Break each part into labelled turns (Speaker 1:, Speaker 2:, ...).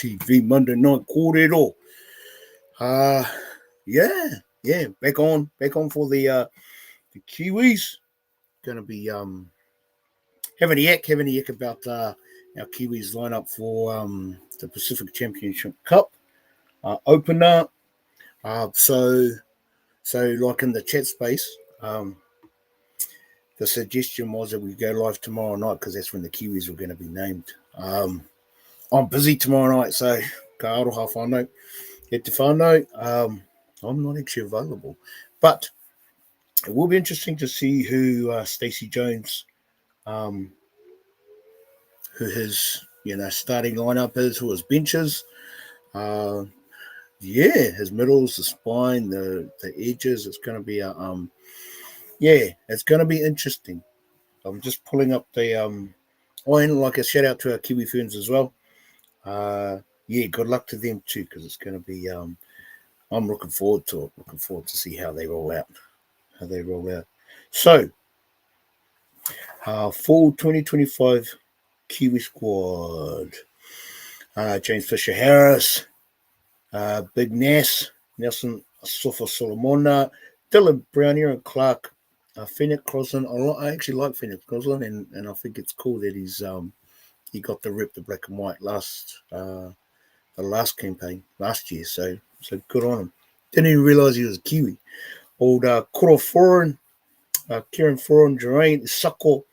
Speaker 1: WFTV Monday Night Korero. Back on for the Kiwis. Gonna be having a yak about our Kiwis lineup for the Pacific Championship Cup opener. So like in the chat space, the suggestion was that we go live tomorrow night because that's when the Kiwis were going to be named. I'm busy tomorrow night, so ka aroha whānau. He te whānau, I'm not actually available. But it will be interesting to see who Stacey Jones, who his starting lineup is, who his benches. His middles, the spine, the edges. It's going to be it's going to be interesting. I'm just pulling up the and like a shout out to our Kiwi friends as well. Good luck to them too, because it's going to be. I'm looking forward to it. Looking forward to see how they roll out. So, full 2025 Kiwi squad. James Fisher Harris, Big Nelson Sofa Solomona, Dylan Brown, Aaron Clark, Fenwick Crosland. I actually like Fenwick Crosland, and I think it's cool that he got the rep, the black and white the last campaign last year. So good on him. Didn't even realise he was a Kiwi. Old Koro Foran, Kieran Foran, Geraint, Sako,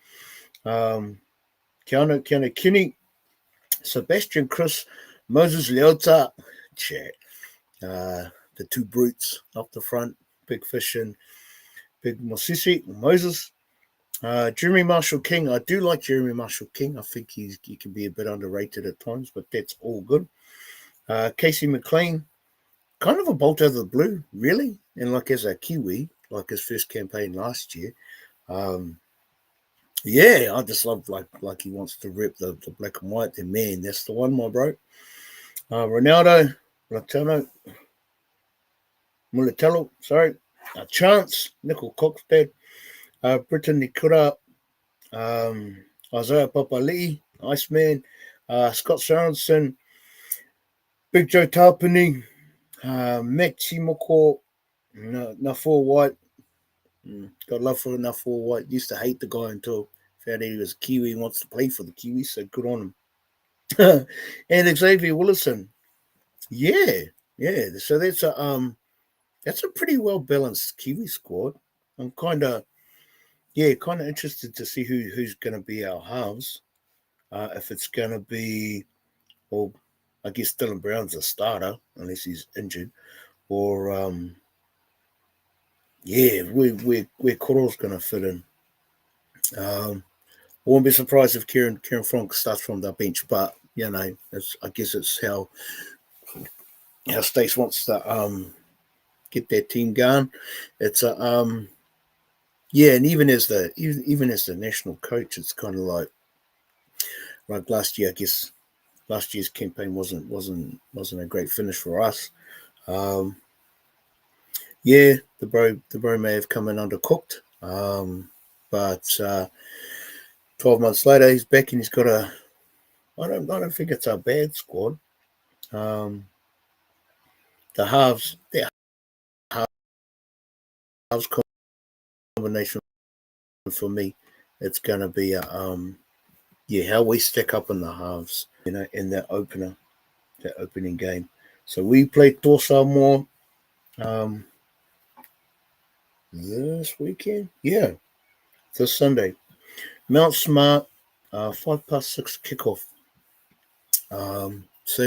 Speaker 1: Keanu Kinney, Sebastian Chris, Moses Leota, chat. The two brutes up the front, Big Fish and Big Moses. Jeremy Marshall King. I do like Jeremy Marshall King. I think he can be a bit underrated at times, but that's all good. Casey McLean, kind of a bolt out of the blue, really. And like as a Kiwi, like his first campaign last year. I just love like he wants to rep the black and white. And man, that's the one, my bro. Ronaldo, Mulatello, sorry. Chance, Nickel Coxstead, Britton Nikura, Isaiah Papali'i, Iceman, Scott Sorensen, Big Joe Tarpany, Matt Timoko, Nafua White. Got love for Nafua White. Used to hate the guy until found out he was a Kiwi and wants to play for the Kiwis, so good on him. And Xavier Willison. Yeah. So that's a pretty well balanced Kiwi squad. I'm kind of interested to see who's going to be our halves. If it's going to be, well, I guess Dylan Brown's a starter unless he's injured, or where Kororo's going to fit in. Won't be surprised if Kieran Frank starts from the bench, but I guess it's how Stace wants to get their team going. It's and even as the national coach, it's kind of like last year. I guess last year's campaign wasn't a great finish for us. The bro may have come in undercooked, but 12 months later he's back and he's got I don't think it's a bad squad. The halves combination for me, it's gonna be how we stack up in the halves, in that opening game. So we play Torsa more this weekend. Yeah, this Sunday. Mount Smart, 6:05 kickoff. So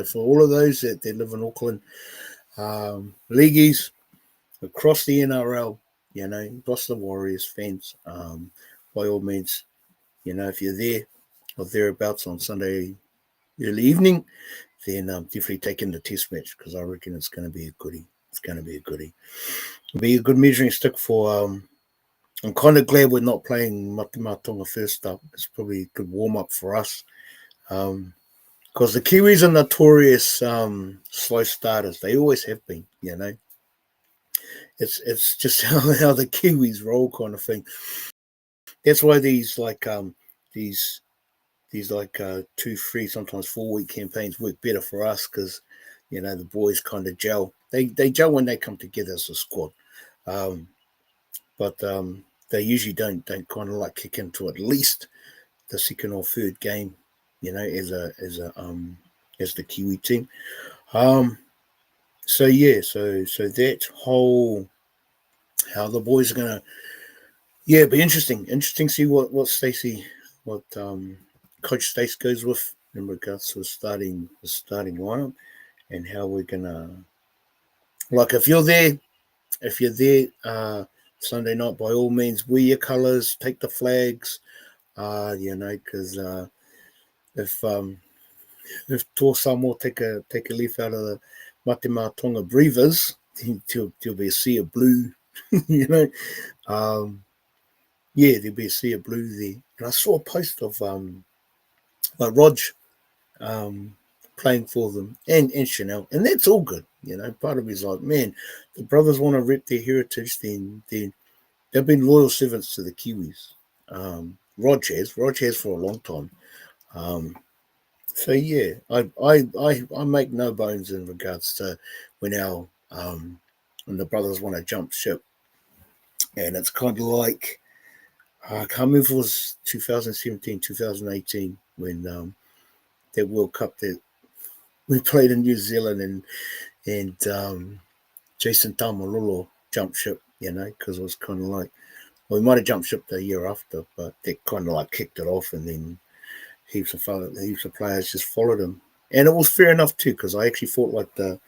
Speaker 1: for all of those that live in Auckland, leagueies across the NRL, across the Warriors fans, by all means, if you're there or thereabouts on Sunday early evening, then definitely take in the test match because I reckon it's going to be a goodie. It'll be a good measuring stick for. I'm kind of glad we're not playing Matimatonga first up. It's probably a good warm up for us. Because the Kiwis are notorious slow starters. They always have been, It's just how the Kiwis roll kind of thing. That's why these these like 2, 3, sometimes 4 week campaigns work better for us because the boys kind of gel. They gel when they come together as a squad, but they usually don't kind of like kick into at least the second or third game, as the Kiwi team. So yeah, so that whole how the boys are gonna be interesting to see what Stacey what Coach Stace goes with in regards to the starting lineup and how we're gonna like if you're there Sunday night, by all means wear your colours, take the flags, because if Torsamo take a leaf out of the Matema Tonga Breathers, there'll be a sea of blue, you know. There'll be a sea of blue there. And I saw a post of like Rog playing for them and Chanel, and that's all good. Part of me is like, man, the brothers want to rep their heritage, then they've been loyal servants to the Kiwis. Rog has for a long time. So yeah, I make no bones in regards to when when the brothers want to jump ship, and it's kind of like I can't remember if it was 2017, 2018 when that World Cup that we played in New Zealand and Jason Tamalolo jumped ship, because it was kind of like, well, we might have jumped ship the year after, but they kind of like kicked it off, and then heaps of players just followed him, and it was fair enough too, because I actually thought like the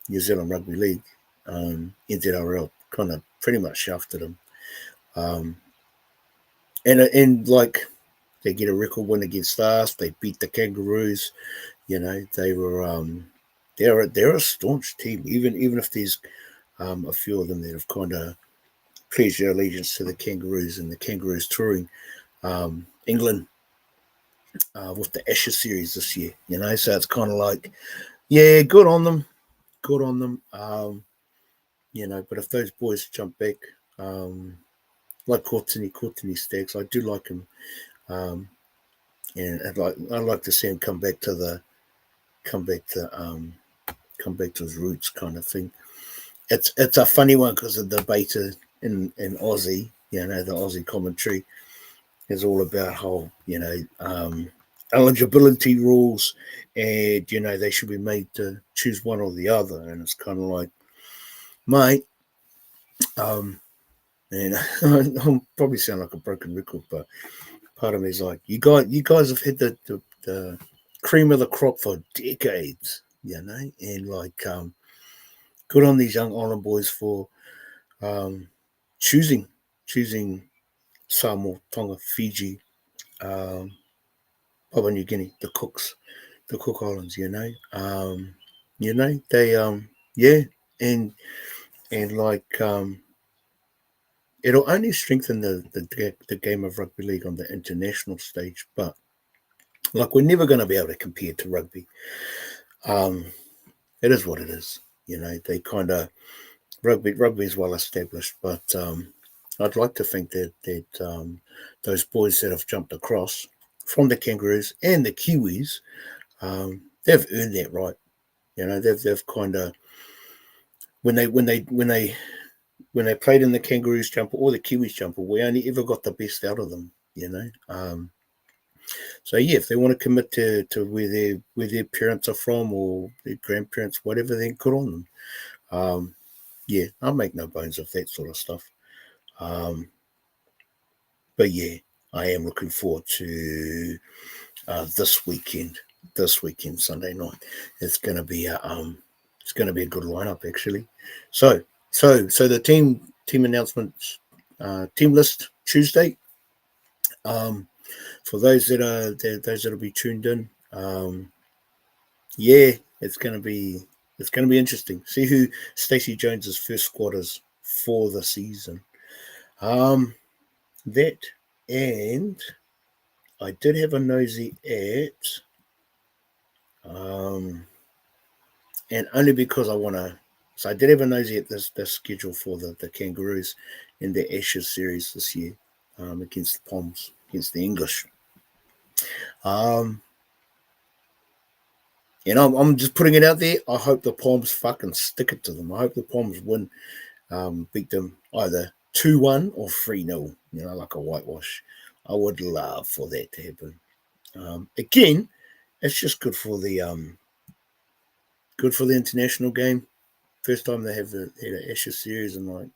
Speaker 1: New Zealand Rugby League, NZRL, kind of pretty much shafted him, and like they get a record win against us, they beat the Kangaroos, they were they're a staunch team, even if there's a few of them that have kind of pledged their allegiance to the Kangaroos, and the Kangaroos touring England with the Ashes series this year, so it's kind of like, yeah, good on them. But if those boys jump back, like Courtney Staggs, I do like him, and I'd like to see him come back to his roots, kind of thing. It's a funny one because the debate in Aussie, the Aussie commentary is all about how eligibility rules, and they should be made to choose one or the other, and it's kind of like, mate, and I'll probably sound like a broken record, but part of me is like, you guys have had the cream of the crop for decades, and like good on these young island boys for choosing Samoa, Tonga, Fiji, Papua New Guinea, the Cook Islands, they yeah, and like it'll only strengthen the game of rugby league on the international stage, but like we're never going to be able to compare to rugby. It is what it is, they kind of rugby is well established, but I'd like to think that those boys that have jumped across from the Kangaroos and the Kiwis, they've earned that right. They've kind of when they played in the Kangaroos jumper or the Kiwis jumper, we only ever got the best out of them. So yeah, if they want to commit to where their parents are from or their grandparents, whatever, then good on them. Yeah, I'll make no bones of that sort of stuff. But yeah, I am looking forward to this weekend, Sunday night. It's gonna be a good lineup actually. So the team announcements, team list Tuesday. For those that'll be tuned in, yeah, it's gonna be interesting. See who Stacey Jones's first squad is for the season. That, and I did have a nosy at, and only because I want to. So I did have a nosy at this schedule for the Kangaroos in the Ashes series this year, against the Poms, against the English. Um, I'm just putting it out there. I hope the Palms fucking stick it to them. I hope the Palms win, beat them either 2-1 or 3-0, like a whitewash. I would love for that to happen. Again, it's just good for the international game. First time they have had an Ashes series in like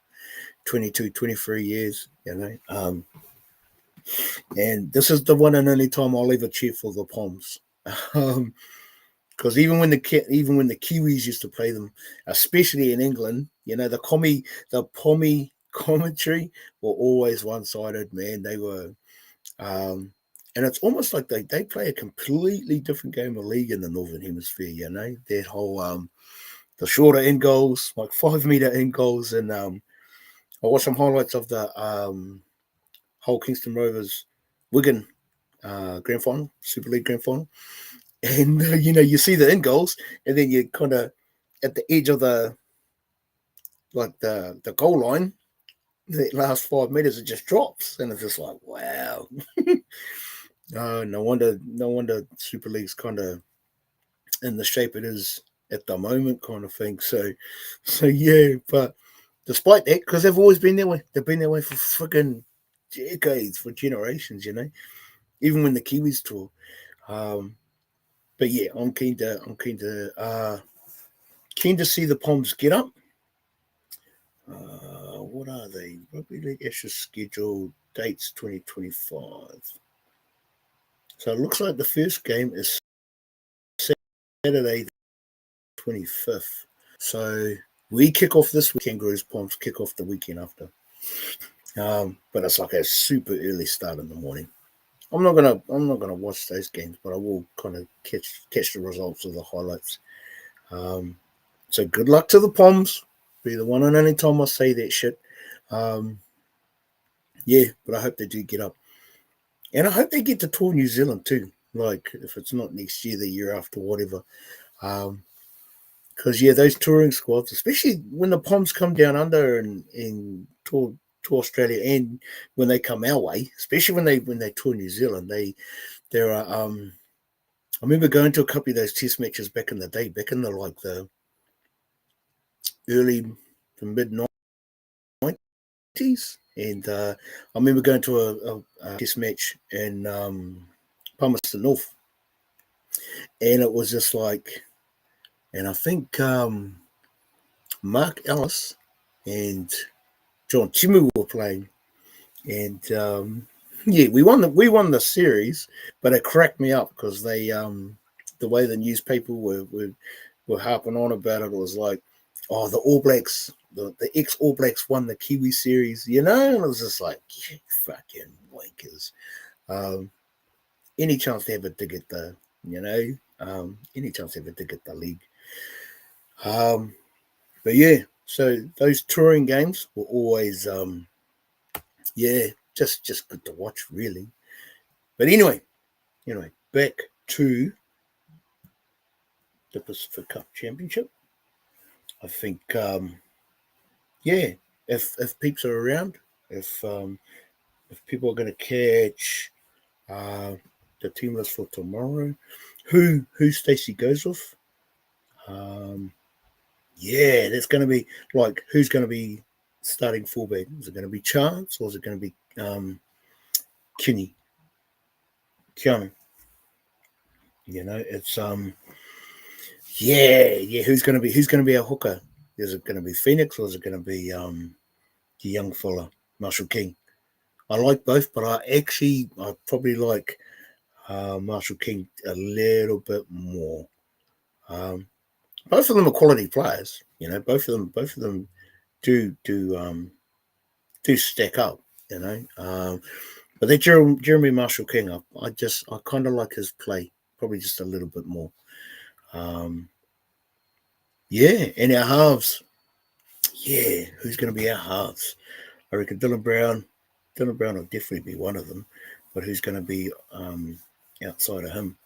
Speaker 1: 22, 23 years, and this is the one and only time I'll ever cheer for the Palms. Because even when the Kiwis used to play them, especially in England, the pommy commentary were always one-sided. Man, they were, and it's almost like they play a completely different game of league in the Northern Hemisphere. That whole the shorter end goals, like 5 meter end goals, and I watched some highlights of the whole Kingston Rovers Wigan grand final, Super League grand final. And, you see the end goals, and then you kind of at the edge of the goal line, the last 5 meters, it just drops. And it's just like, wow. No wonder Super League's kind of in the shape it is at the moment, kind of thing. So yeah, but despite that, because they've always been that way, they've been that way for friggin' decades, for generations, even when the Kiwis tour. But yeah, I'm keen to see the Palms get up. What are they? Rugby League Ashes schedule dates 2025. So it looks like the first game is Saturday, the 25th. So we kick off this weekend. Kangaroos, Palms kick off the weekend after. But it's like a super early start in the morning. I'm not gonna watch those games, but I will kind of catch the results of the highlights. So good luck to the Palms. Be the one and only time I say that shit. Yeah, but I hope they do get up. And I hope they get to tour New Zealand too. Like, if it's not next year, the year after, whatever. Because, those touring squads, especially when the Palms come down under and tour Australia, and when they come our way, especially when they tour New Zealand, there are I remember going to a couple of those test matches back in the day, back in the early to mid 90s, and I remember going to a test match in Palmerston North, and it was just like, and I think Mark Ellis and John Timu were playing, and we won the series, but it cracked me up because they the way the newspaper were harping on about it was like, oh, the All Blacks, the ex All Blacks won the Kiwi series, and it was just like, fucking wankers. Any chance they ever to get the, any chance they ever to get the league. But yeah, so those touring games were always, just good to watch, really. But anyway, back to the Pacific Cup Championship. I think, if peeps are around, if people are going to catch the team list for tomorrow, who Stacey goes with, that's going to be like, who's going to be starting fullback? Is it going to be Chance, or is it going to be Keanu? It's who's going to be our hooker? Is it going to be Phoenix, or is it going to be the young fella, Marshall King? I like both, but I probably like Marshall King a little bit more. Both of them are quality players. Both of them do stack up. But that Jeremy Marshall King, I kind of like his play probably just a little bit more. And our halves. Yeah, who's going to be our halves? I reckon Dylan Brown will definitely be one of them. But who's going to be outside of him?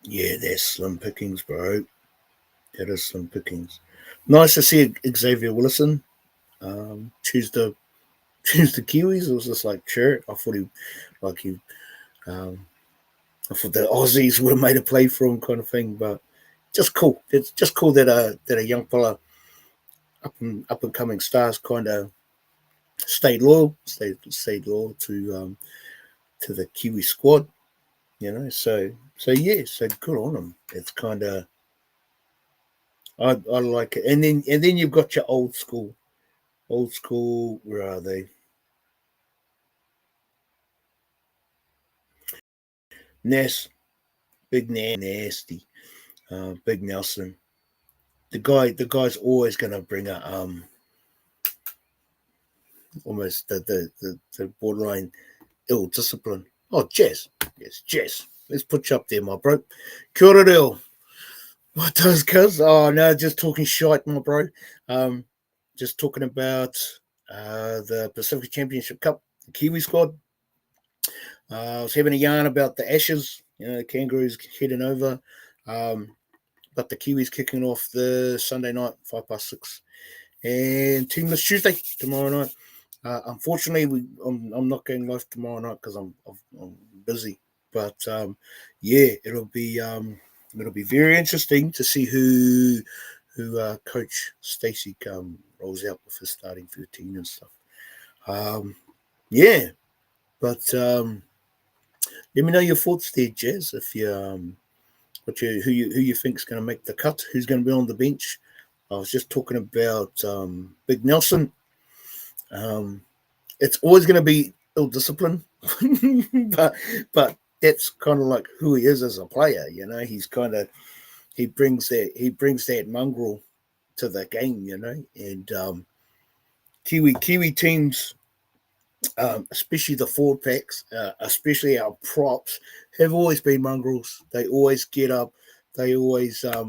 Speaker 1: There's slim pickings, bro. That is slim pickings. Nice to see Xavier Willison choose the choose the Kiwis. It was just like, sure. I thought um, I thought the Aussies would have made a play for him, kind of thing. But just cool. It's just cool that a young fella, up and coming stars, kind of stayed loyal to the Kiwi squad. So yeah, so good on them. It's kind of I like it, and then you've got your old school. Old school, where are they? Ness, big nasty, big Nelson. The guy's always going to bring a almost the borderline ill discipline. Oh, Jess, yes, Jess. Let's put you up there, my bro. Korero. What does cuz? Oh no, just talking shite, my bro. Um, just talking about the Pacific Championship Cup, the Kiwi squad. I was having a yarn about the Ashes, the Kangaroos heading over, but the Kiwis kicking off the Sunday night, 6:05, and Teamless Tuesday tomorrow night. Unfortunately, I'm not going live tomorrow night because I'm busy. But yeah, it'll be very interesting to see who Coach Stacey rolls out with his starting 13 and stuff. Yeah, but let me know your thoughts there, Jazz. If you who you think is going to make the cut, who's going to be on the bench. I was just talking about Big Nelson. It's always going to be ill discipline, but that's kind of like who he is as a player. He brings that mongrel to the game. And Kiwi teams, especially the forward packs, especially our props, have always been mongrels. They always get up. They always, they are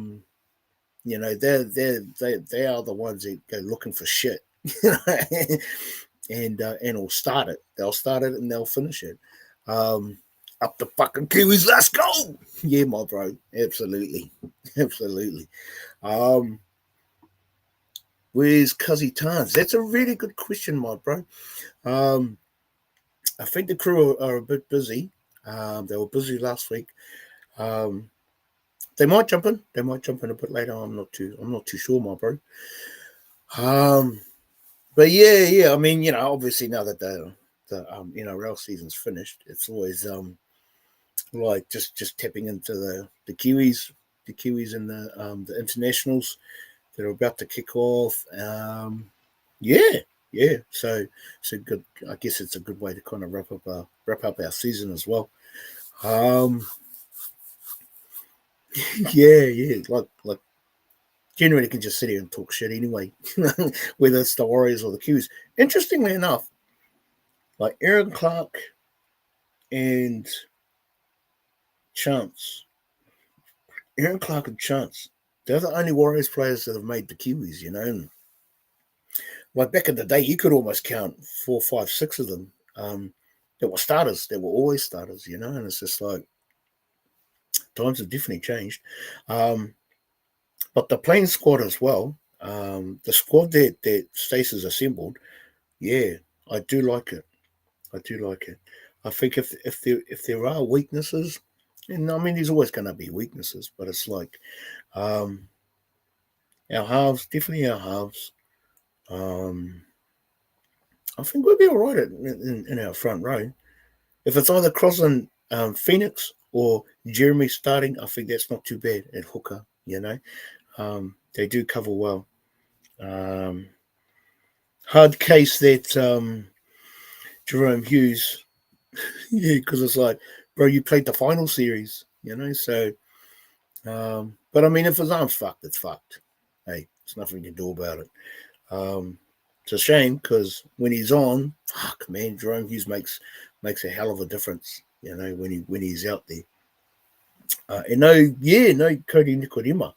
Speaker 1: the ones that go looking for shit, and will start it. They'll start it and they'll finish it. Up the fucking Kiwis, let's go! Yeah, my bro, absolutely, absolutely. Where's Cuzzy Tans? That's a really good question, my bro. I think the crew are a bit busy. They were busy last week. They might jump in. They might jump in a bit later. I'm not too sure, my bro. But yeah. I mean, obviously now that the rail season's finished, it's always like just tapping into the Kiwis, and the internationals that are about to kick off. Yeah. So good. I guess it's a good way to kind of wrap up our season as well. Yeah. Like generally can just sit here and talk shit anyway, whether it's the Warriors or the Kiwis. Interestingly enough, like Aaron Clark and Chance, Aaron Clark and Chance, they're the only Warriors players that have made the Kiwis. Like back in the day, you could almost count 4, 5, 6 of them. That were starters. They were always starters. And it's just like times have definitely changed. But the playing squad as well, the squad that Stacey's assembled, yeah, I do like it. I think if there are weaknesses, and I mean there's always going to be weaknesses, but it's like our halves, definitely our halves. I think we'll be all right in our front row. If it's either Crosland, Phoenix, or Jeremy starting, I think that's not too bad at hooker. They do cover well. Hard case that Jerome Hughes, yeah, because it's like, bro, you played the final series, so. But I mean, if his arm's fucked, it's fucked. Hey, there's nothing you can do about it. It's a shame because when he's on, fuck man, Jerome Hughes makes a hell of a difference. When he's out there. And no Cody Nikorima.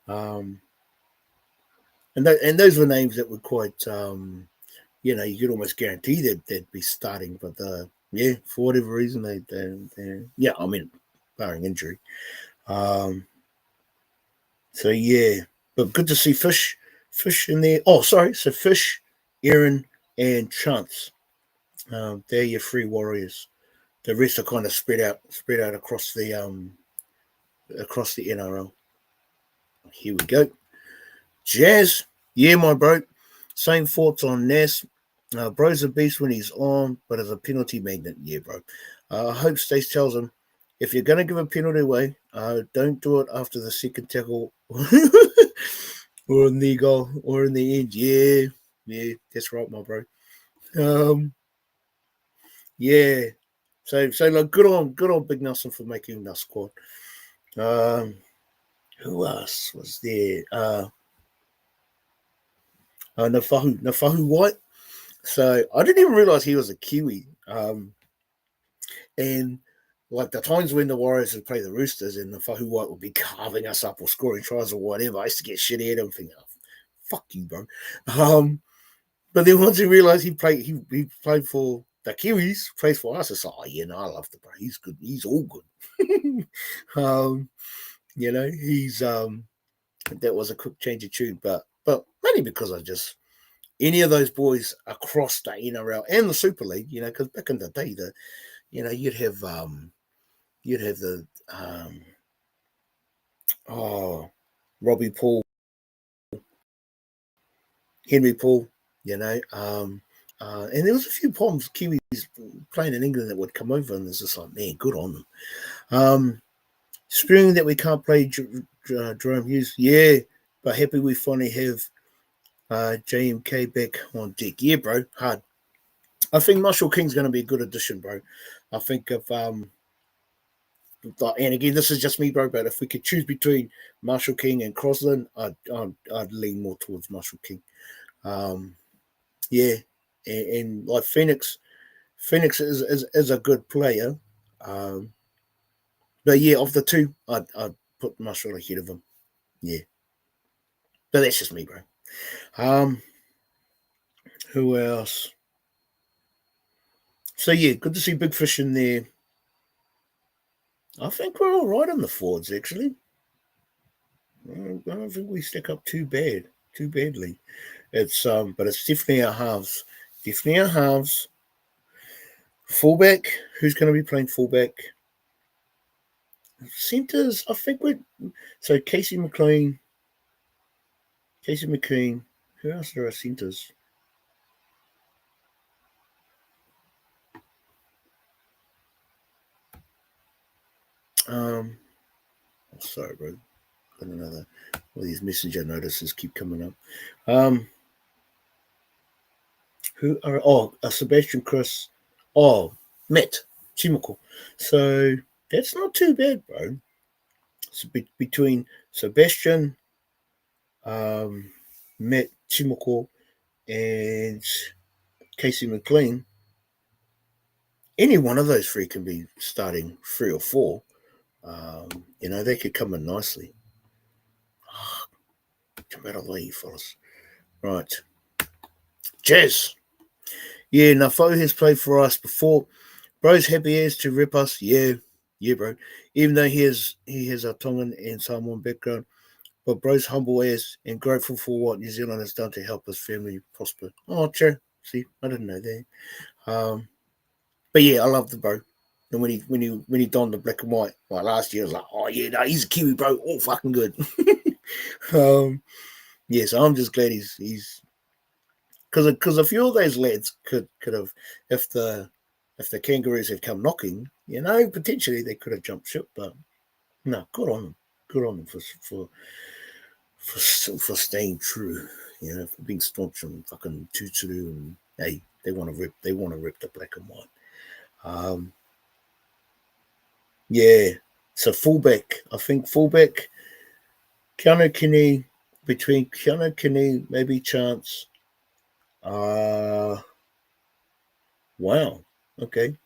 Speaker 1: And those were names that were quite, you could almost guarantee that they'd be starting. But for whatever reason, they I mean, barring injury. So yeah, but good to see Fish in there. Oh, sorry, so Fish, Aaron, and Chance They're your three warriors. The rest are kind of spread out across the NRL. Here we go. Jazz, yeah, my bro. Same thoughts on Ness. Bro's a beast when he's on, but as a penalty magnet, yeah, bro. I hope Stace tells him if you're gonna give a penalty away, don't do it after the second tackle or in the goal or in the end. Yeah, that's right, my bro. Yeah. So like good on Big Nelson for making the squad. Who else was there? Nafahu White. So I didn't even realize he was a Kiwi. And like the times when the Warriors would play the Roosters and Nafahu White would be carving us up or scoring tries or whatever, I used to get shit at him thinking, oh, fuck you, bro. But then once he realized he played for the Kiwis, plays for us, it's like, oh yeah, no, I love the bro. He's good. He's all good. He's that was a quick change of tune, but mainly because I just any of those boys across the NRL and the Super League, because back in the day, you'd have the Robbie Paul, Henry Paul, and there was a few problems Kiwis playing in England that would come over, and it's just like, man, good on them. Spewing that we can't play Jerome Hughes, yeah, but happy we finally have JMK back on deck. Yeah, bro, hard. I think Marshall King's going to be a good addition, bro. I think if and again, this is just me, bro, but if we could choose between Marshall King and Crosland, I'd lean more towards Marshall King. Yeah, and like Phoenix is a good player. But yeah, of the two, I'd put Marshall ahead of him. Yeah, but that's just me, bro. Who else? So yeah, good to see Big Fish in there. I think we're all right on the forwards, actually. I don't think we stick up too badly. It's but it's definitely our halves. Definitely our halves. Fullback, who's going to be playing fullback? Centres, I think so Casey McLean. Who else are our centres? Sorry, bro. Got another. All these messenger notices keep coming up. Who are Sebastian Chris? Matt Chimoko. So that's not too bad, bro. So between Sebastian, Matt Chimoko, and Casey McLean, any one of those three can be starting 3 or 4. They could come in nicely. Come out of the way, you fellas. Right. Jazz. Yeah, Nafo has played for us before. Bro's happy as to rip us. Yeah, bro. Even though he has a Tongan and Samoan background, but bro's humble as and grateful for what New Zealand has done to help his family prosper. Oh, true. See, I didn't know that. But yeah, I love the bro. And when he donned the black and white, like last year, I was like, oh yeah, no, he's a Kiwi, bro. All fucking good. Yeah, so I'm just glad he's because a few of those lads could have if the Kangaroos had come knocking, potentially they could have jumped ship. But no, good on them for staying true. For being staunch and fucking Tuturu, and hey, they want to rip the black and white. Yeah. So fullback, I think fullback, Keanu Kinney, between Keanu Kinney, maybe Chance. Wow. Okay.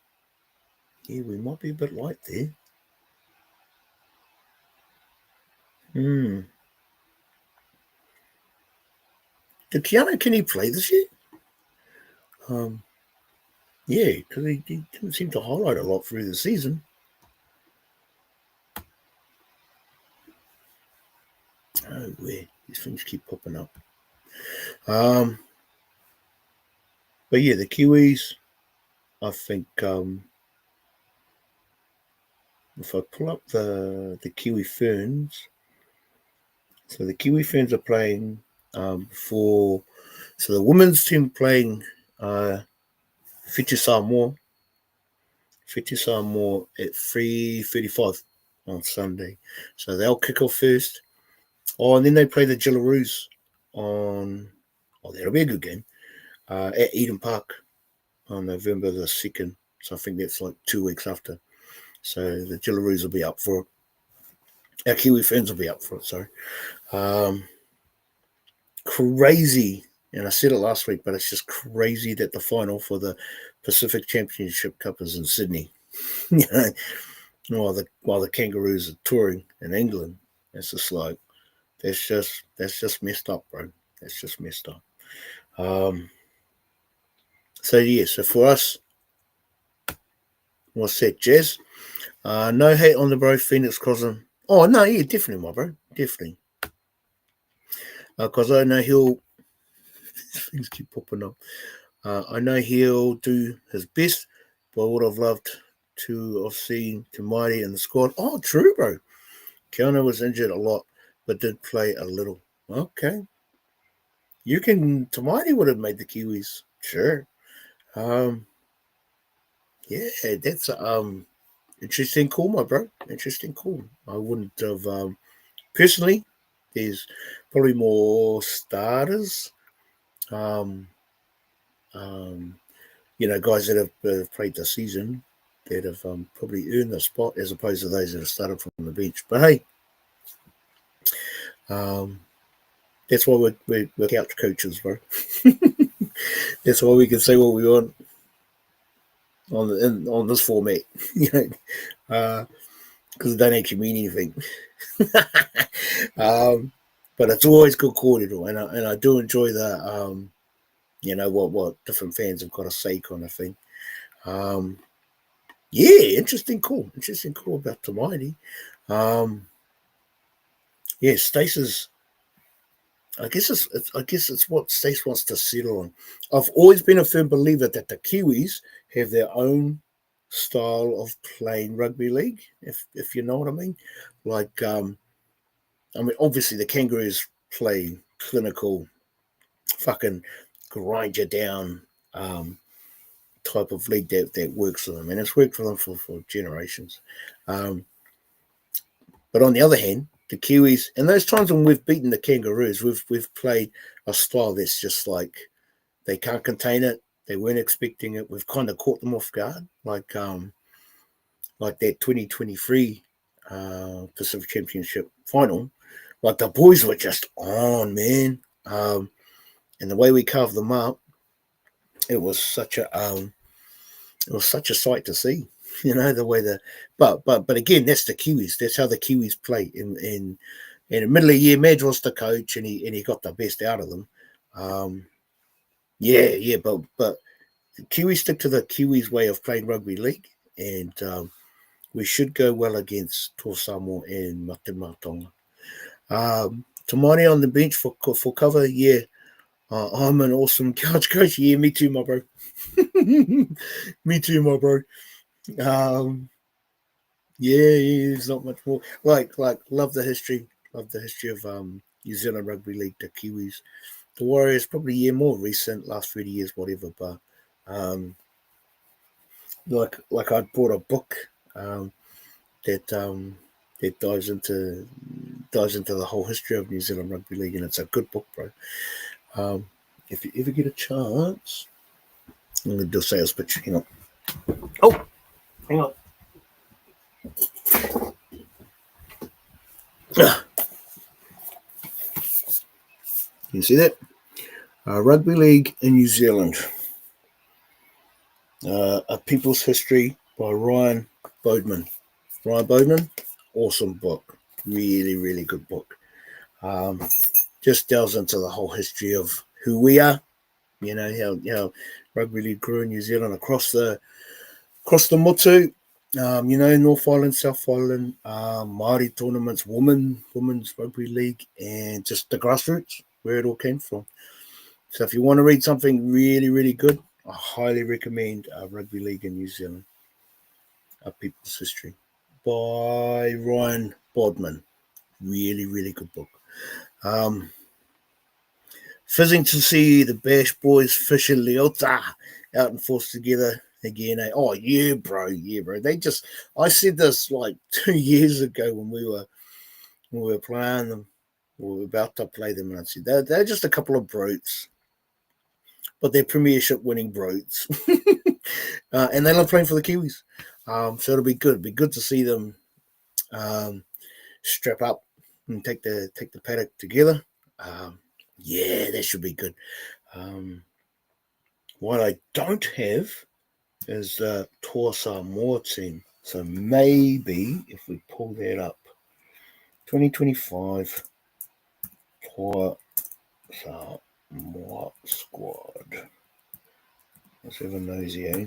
Speaker 1: Yeah, we might be a bit light there. Did Keanu Kinney play this year? Yeah, because he didn't seem to highlight a lot through the season. Oh, where these things keep popping up. But yeah, the Kiwis. I think if I pull up the Kiwi Ferns, so the Kiwi Ferns are playing so the women's team playing Whiti Samoa at 3:35 on Sunday. So they'll kick off first. Oh, and then they play the Jillaroos on. Oh, that'll be a good game at Eden Park on November the 2nd. So I think that's like 2 weeks after. So the Jillaroos will be up for it. Our Kiwi Ferns will be up for it. Sorry. Crazy, and I said it last week, but it's just crazy that the final for the Pacific Championship Cup is in Sydney. You know, while the Kangaroos are touring in England. It's just like that's just messed up, bro. That's just messed up. So yeah, so for us, what's that, Jazz? No hate on the bro, Phoenix Cousin. Oh no, yeah, definitely, my bro, definitely. Because I know he'll things keep popping up. I know he'll do his best, but I would have loved to have seen Tamati in the squad. Oh, true, bro. Keanu was injured a lot, but did play a little. Okay. Tamati would have made the Kiwis. Sure. Yeah, that's interesting call, my bro. Interesting call. I wouldn't have personally. There's probably more starters. Guys that have played the season that have probably earned the spot as opposed to those that have started from the bench. But hey, that's why we're couch coaches, bro. That's why we can say what we want on this format, because it don't actually mean anything. But it's always good cordial, and I do enjoy the what different fans have got to say kind of thing. Yeah, interesting call about Tamati. Yeah, Stace's. I guess it's what Stace wants to settle on. I've always been a firm believer that the Kiwis have their own style of playing rugby league, if you know what I mean. Like, obviously the Kangaroos play clinical, fucking grind you down type of league that works for them, and it's worked for them for generations. But on the other hand, the Kiwis, and those times when we've beaten the Kangaroos, we've played a style that's just like they can't contain it. They weren't expecting it. We've kind of caught them off guard, like that 2023 Pacific Championship final. Like the boys were just on, man, and the way we carved them up, it was such a sight to see. The way but again, that's the Kiwis. That's how the Kiwis play. In the middle of the year, Madge was the coach, and he got the best out of them. But the Kiwis stick to the Kiwis way of playing rugby league, and we should go well against Samoa and Matematonga. Tamani on the bench for cover, yeah. I'm an awesome couch coach. Yeah, me too, my bro. Me too, my bro. There's not much more. Like, love the history of New Zealand Rugby League, the Kiwis, the Warriors. Probably more recent, last 30 years, whatever. But like I bought a book that dives into the whole history of New Zealand Rugby League, and it's a good book, bro. If you ever get a chance, I'm gonna do a sales pitch. Hang on. Oh, hang on. You see that? Rugby League in New Zealand. A People's History by Ryan Bodeman. Awesome book. Really, really good book. Just delves into the whole history of who we are. How rugby league grew in New Zealand across the motu. North Island, South Island, Māori tournaments, women's rugby league, and just the grassroots, where it all came from. So if you want to read something really, really good, I highly recommend Rugby League in New Zealand, A People's History, by Ryan Bodman. Really, really good book. Fizzing to see the Bash Boys, Fish and Leota out and force together again. Oh, yeah, bro. Yeah, bro. I said this like 2 years ago when we were playing them. We were about to play them, and I said, they're just a couple of brutes, but they're premiership winning brutes. And they love playing for the Kiwis. So it'll be good. It'll be good to see them strap up and take the paddock together. Yeah, that should be good. What I don't have is the Toa Moore team. So maybe if we pull that up, 2025 Toa Moore squad. Let's have a nosy, eh?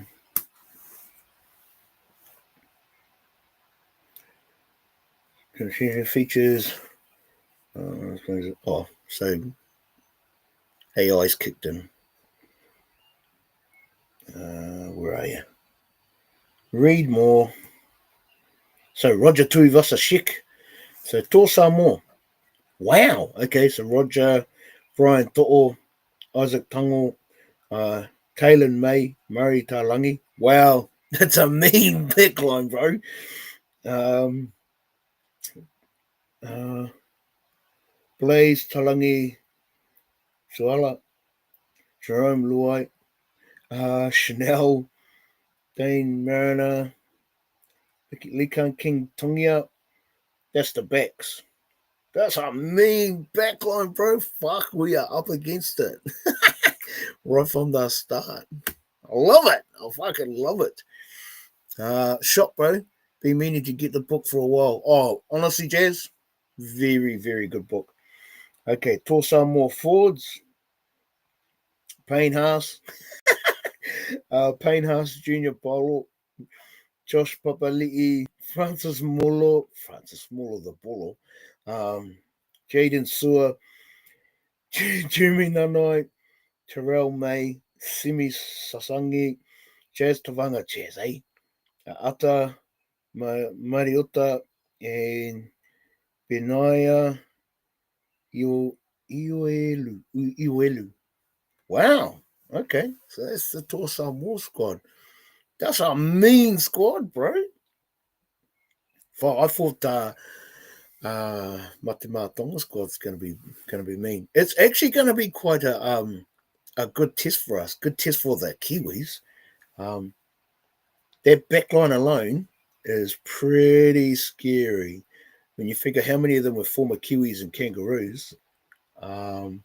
Speaker 1: Confusion features. So AI's kicked in. Where are you? Read more. So Roger Tuivasa Shik. So Toa Moore. Wow. Okay, so Roger, Brian To'o, Isaac Tango, Kalen May, Murray Talangi. Wow, that's a mean backline, bro. Blaze Talangi, Suala, Jerome Luai, Chanel, Dane Mariner, Likan King Tungia. That's the backs. That's a mean backline, bro. Fuck, we are up against it. Right from the start. I love it. I fucking love it. Shot, bro. Been meaning to get the book for a while. Oh, honestly, Jazz, very, very good book. Okay, Toa Moore forwards. Payne Haas. Payne Haas Jr. Polo. Josh Papali'i. Francis Molo the Bolo. Jaden Sewer. Jimmy Nanai. Terrell May. Simi Sasangi. Jazz Tavanga Jazz, eh? Ata Mariota and Benaya Iwelu. Wow. Okay. So that's the Toa Moore squad. That's a mean squad, bro. I thought Matima Tonga squad's gonna be mean. It's actually gonna be quite a good test for us. Good test for the Kiwis. That backline alone is pretty scary when you figure how many of them were former Kiwis and Kangaroos, and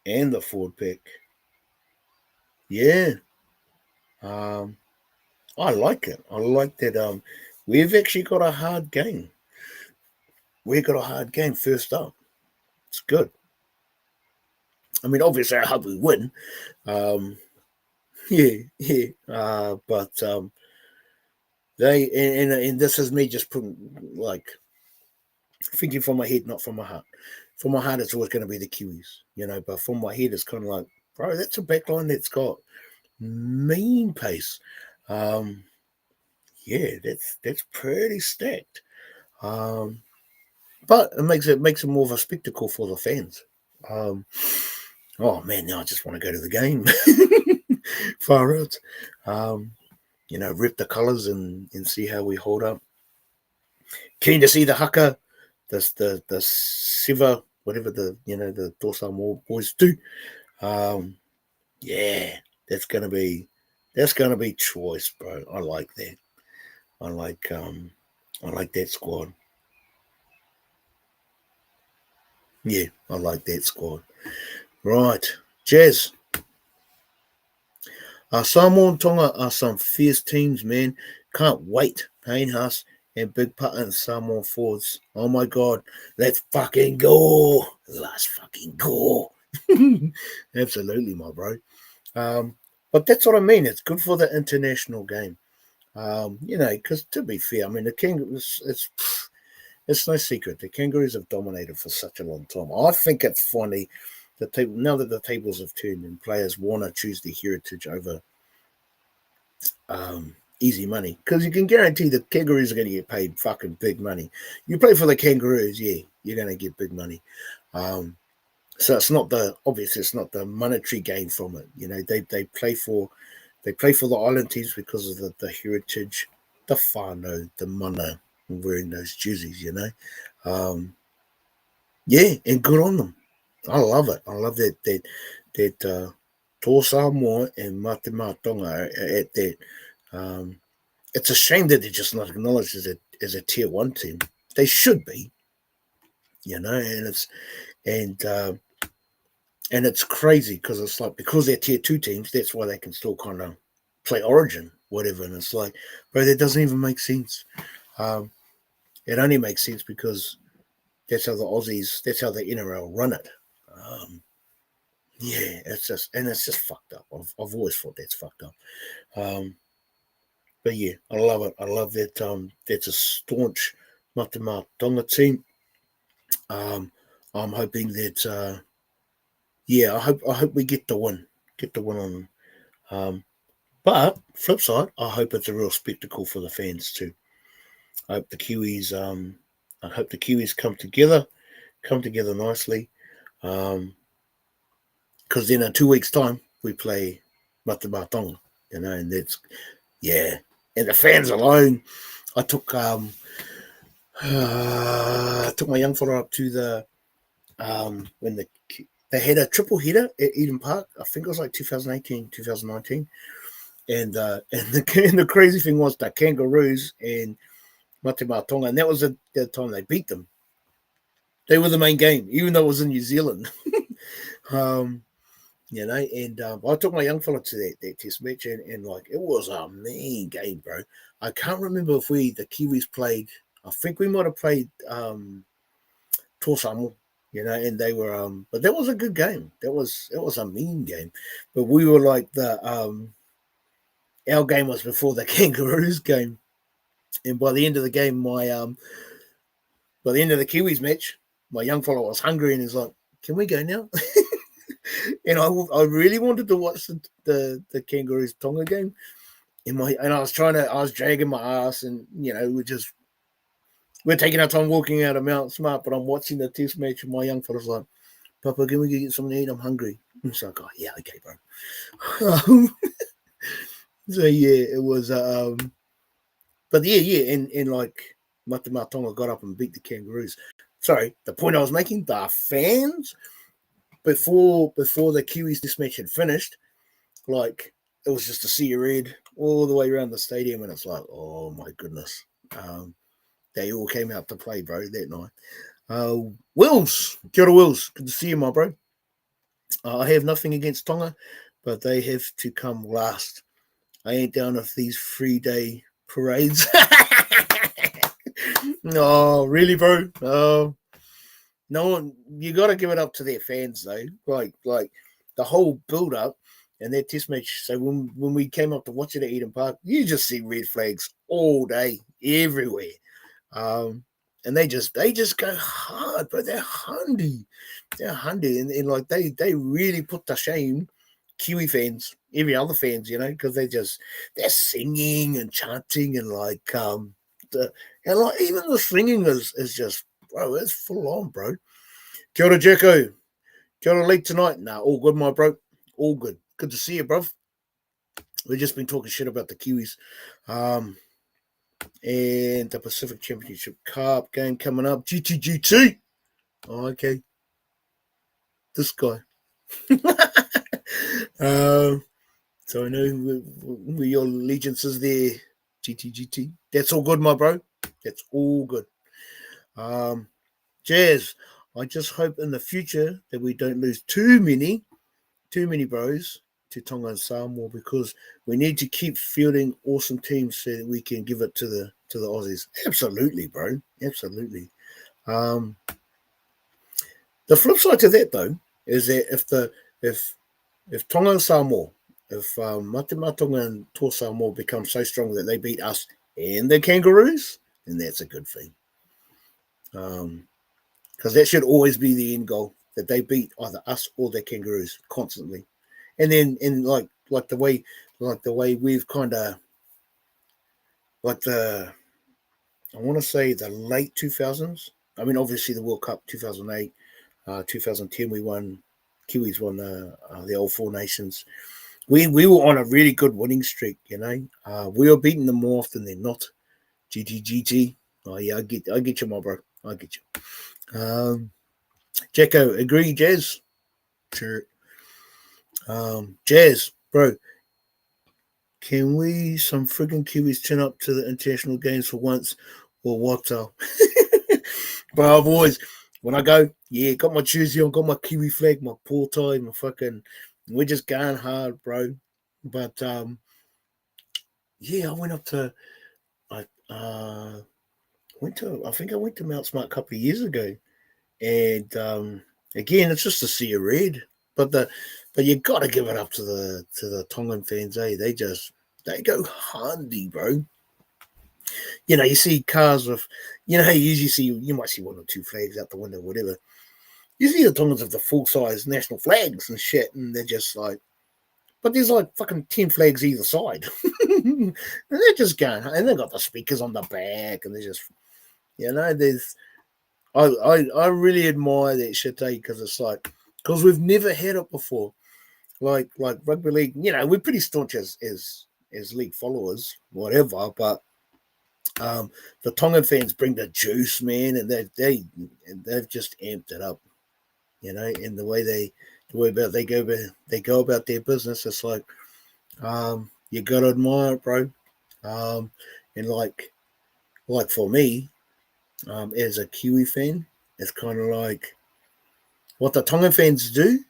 Speaker 1: the forward pack. Yeah, I like it. I like that. We've actually got a hard game. We've got a hard game first up. It's good. I mean, obviously, I hope we win. Yeah. But and this is me just putting like thinking from my head, not from my heart. From my heart, it's always going to be the Kiwis, but from my head, it's kind of like, bro, that's a backline that's got mean pace. Yeah, that's pretty stacked. But it makes it more of a spectacle for the fans. Oh man, now I just want to go to the game. Far out. Rip the colours and see how we hold up. Keen to see the haka, the Siva, whatever the Toa Moore boys do. Yeah, that's gonna be choice, bro. I like that. I like that squad. Yeah, I like that squad. Right, Jazz. Samoa and Tonga are some fierce teams, man. Can't wait. Payne Haas and Big Putter and Samoan forwards. Oh my God, let's fucking go. Let's fucking go. Absolutely, my bro. But that's what I mean. It's good for the international game. Because to be fair, I mean, the Kangaroos, it's no secret. The Kangaroos have dominated for such a long time. I think it's funny the table, now that the tables have turned and players want to choose the heritage over easy money, because you can guarantee the Kangaroos are going to get paid fucking big money. You play for the Kangaroos, yeah, you're going to get big money. So it's not obviously it's not the monetary gain from it. You know, they play for the island teams because of the heritage, the whānau, the mana wearing those jerseys, you know. Yeah, and good on them. I love it. I love that Tō Samoa and Mate Matonga are at that. It's a shame that they're just not acknowledged as a tier 1 team. They should be, you know, and it's crazy because it's like, because they're tier 2 teams, that's why they can still kind of play Origin, whatever. And it's like, bro, that doesn't even make sense. It only makes sense because that's how the Aussies, that's how the NRL run it. Yeah, it's just fucked up. I've always thought that's fucked up. But yeah, I love it. I love that. That's a staunch Mate Tonga team. I'm hoping that. Yeah, I hope we get the win. Get the win on. But flip side, I hope it's a real spectacle for the fans too. I hope the Kiwis. I hope the Kiwis come together nicely. Because then in 2 weeks' time we play Mate Tonga, you know, and that's and the fans alone. I took my young fella up to the when they had a triple header at Eden Park. I think it was like 2018, 2019, and the crazy thing was the Kangaroos and Mate Tonga, and that was the time they beat them. They were the main game, even though it was in New Zealand. You know, and I took my young fella to that test match, and like, it was a mean game, bro. I can't remember if the Kiwis played. I think we might have played Tō Samoa, you know, and they were but that was a good game. It was a mean game, but we were like our game was before the Kangaroos game, and by the end of the game, by the end of the Kiwis match, my young fella was hungry and he's like, "Can we go now?" And I really wanted to watch the Kangaroos Tonga game. And I was dragging my ass, and you know, we're taking our time walking out of Mount Smart, but I'm watching the test match, and my young fella's like, "Papa, can we get something to eat? I'm hungry." And so I go, "Yeah, okay, bro." So yeah, it was but yeah, and like Mate Tonga got up and beat the Kangaroos. Sorry, the point I was making, the fans before the Kiwis this match had finished, like, it was just a sea of red all the way around the stadium, and it's like, oh my goodness. They all came out to play, bro, that night. Wills, kia ora, Wills, good to see you, my bro. I have nothing against Tonga, but they have to come last. I ain't down with these 3-day parades. No, really, bro. No one. You got to give it up to their fans, though. Like the whole build up and their test match. So when we came up to watch it at Eden Park, you just see red flags all day, everywhere. And they just go hard, but they're handy. And like they really put to shame Kiwi fans, every other fans, you know, because they're singing and chanting and like and like even the singing is just, bro, it's full on, bro. Kia ora, Jericho. Kia ora, league tonight. Nah, all good, my bro. All good. Good to see you, bro. We've just been talking shit about the Kiwis. And the Pacific Championship Cup game coming up. GTGT. Oh, okay. This guy. So I know where your allegiances there. GTGT. That's all good, my bro. That's all good. Jazz, I just hope in the future that we don't lose too many bros to Tonga and Samoa, because we need to keep fielding awesome teams so that we can give it to the Aussies. Absolutely, bro. Absolutely. The flip side to that, though, is that if Tonga and Samoa, if Mate Tonga and Tō Samoa become so strong that they beat us and the Kangaroos, then that's a good thing. Because that should always be the end goal. that they beat either us or the Kangaroos constantly. And then like the way we've kind of like the I want to say the late 2000s. I mean, obviously the World Cup 2008, 2010 we won. Kiwis won the All Four Nations. We were on a really good winning streak. We were beating them more often than not. GT. Oh yeah, I get you, my bro. I get you. Jacko, agree, Jazz? Sure. Jazz, bro. Can we, some friggin' Kiwis, turn up to the international games for once, or what? But I've always, when I go, yeah, got my jersey on, got my Kiwi flag, my paw tie, my fucking, we're just going hard, bro. But yeah, I went up to, I I think I went to Mount Smart a couple of years ago, and again, it's just a sea of red. But you got to give it up to the Tongan fans, eh? They go handy, bro. You see cars with, you might see one or two flags out the window, whatever. You see the Tongans with the full size national flags and shit, and they're just like, but there's like fucking 10 flags either side, and they're just going, and they got the speakers on the back, and they're just, there's. I really admire that shit, eh? Because it's like, because we've never had it before. Like rugby league, we're pretty staunch as league followers, whatever. But the Tongan fans bring the juice, man, and they've just amped it up, in the way they go about their business. It's like, you gotta admire it, bro. And like for me, as a Kiwi fan, it's kind of like what the Tongan fans do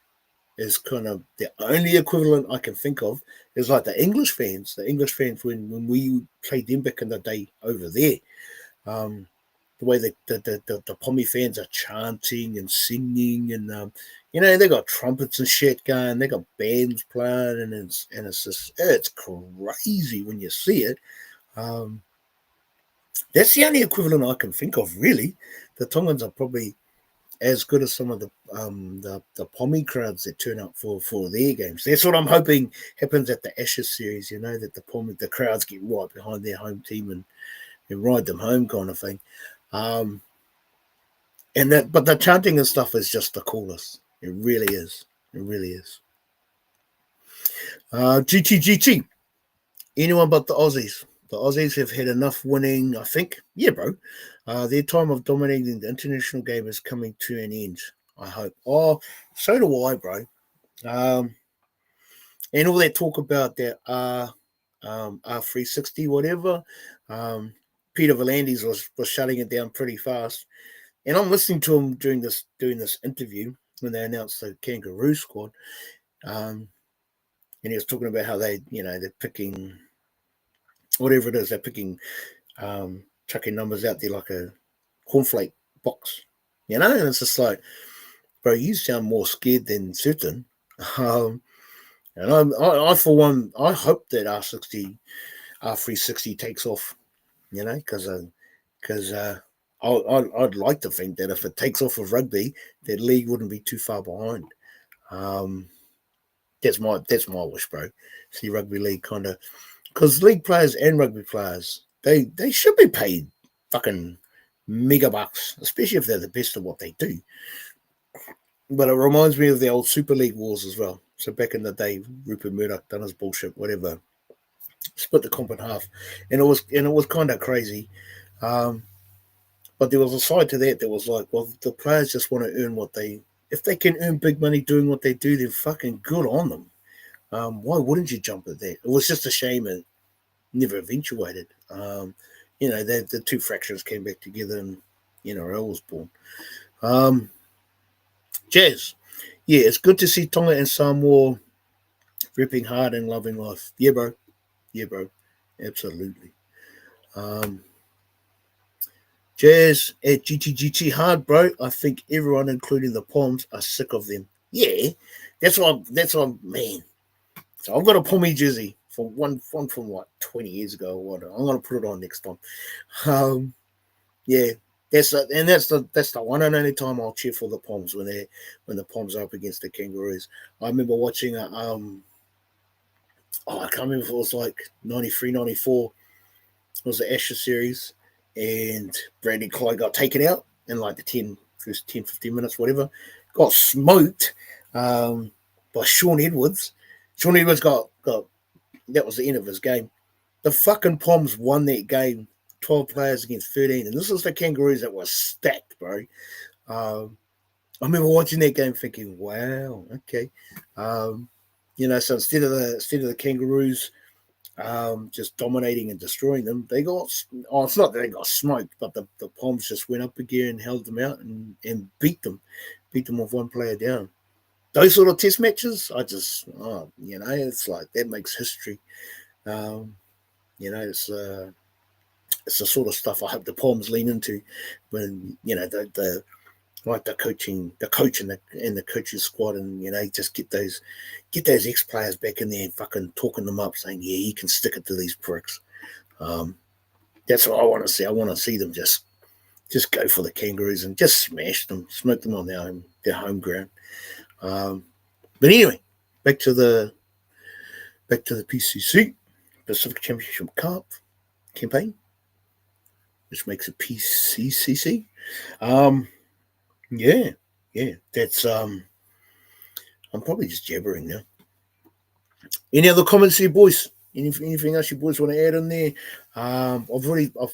Speaker 1: is kind of the only equivalent I can think of is like the English fans. The English fans when we played them back in the day over there, the way the Pommy fans are chanting and singing, and they got trumpets and shit going, they got bands playing, and it's crazy when you see it. That's the only equivalent I can think of, really. The Tongans are probably as good as some of the Pommy crowds that turn up for their games. That's what I'm hoping happens at the Ashes series. That the crowds get right behind their home team and ride them home, kind of thing. But the chanting and stuff is just the coolest. It really is. It really is. GT. Anyone but the Aussies. The Aussies have had enough winning, I think. Yeah, bro. Their time of dominating the international game is coming to an end, I hope. Oh, so do I, bro. And all that talk about that R360, whatever. Peter V'landys was shutting it down pretty fast. And I'm listening to him doing this interview when they announced the Kangaroo squad. And he was talking about how they're picking whatever it is, they're picking, chucking numbers out there like a cornflake box, and it's just like, bro, you sound more scared than certain. And I for one, I hope that R360 takes off, because I'd like to think that if it takes off with rugby, that league wouldn't be too far behind. That's my wish, bro. See rugby league kind of, because league players and rugby players, they should be paid fucking mega bucks, especially if they're the best at what they do. But it reminds me of the old Super League wars as well. So back in the day, Rupert Murdoch done his bullshit, whatever, split the comp in half, and it was kind of crazy. But there was a side to that was like, well, the players just want to earn if they can earn big money doing what they do, then fucking good on them. Why wouldn't you jump at that? It was just a shame it never eventuated. The two fractions came back together, and NRL was born. Jazz, yeah, it's good to see Tonga and Samoa ripping hard and loving life. Yeah, bro. Absolutely. Jazz at GTGT hard, bro. I think everyone, including the Poms, are sick of them. Yeah, that's what, man. So I've got a Pommy jersey from one from what 20 years ago or what. I'm gonna put it on next time. Yeah, That's the one and only time I'll cheer for the Poms when the Poms are up against the Kangaroos. I remember watching I can't remember if it was like 93, 94. It was the Ashes series, and Brandon Clyde got taken out in like the first 10, 15 minutes, whatever. Got smoked by Sean Edwards. Sean Edwards got that was the end of his game. The fucking Poms won that game, 12 players against 13, and this was the Kangaroos that was stacked, bro. I remember watching that game thinking, wow, okay. So instead of the Kangaroos just dominating and destroying them, they got, it's not that they got smoked, but the Poms just went up again and held them out and beat them with one player down. Those sort of test matches, it's like that makes history. It's the sort of stuff I hope the Poms lean into when the coach and the coaching squad, and just get those ex players back in there and fucking talking them up, saying, yeah, you can stick it to these pricks. That's what I want to see. I want to see them just go for the Kangaroos and just smash them, smoke them on their home ground. But anyway, back to the PCC, Pacific Championship Cup campaign, which makes it PCC. Yeah, that's I'm probably just jabbering now. Any other comments here, boys? Anything else you boys want to add in there? I've